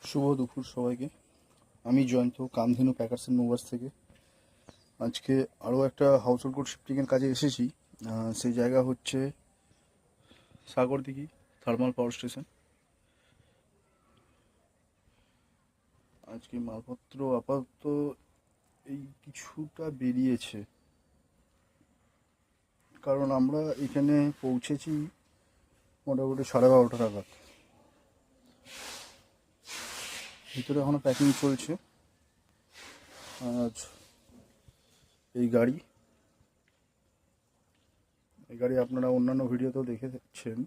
শুভ দুপুর সবাইকে। আমি Jayanta, Kamdhenu packers and movers থেকে। আজকে আরও একটা হাউস হোল্ড কোড শিফটিংয়ের কাজে এসেছি। সেই জায়গা হচ্ছে সাগরদিঘি থার্মাল পাওয়ার স্টেশন। আজকে মালপত্র আপাতত এই কিছুটা বেরিয়েছে, কারণ আমরা এখানে পৌঁছেছি মোটামুটি 12:30 নাগাদ। ভিতরে এখনও প্যাকিং চলছে। আজ এই গাড়ি আপনারা অন্যান্য ভিডিওতেও দেখেছেন।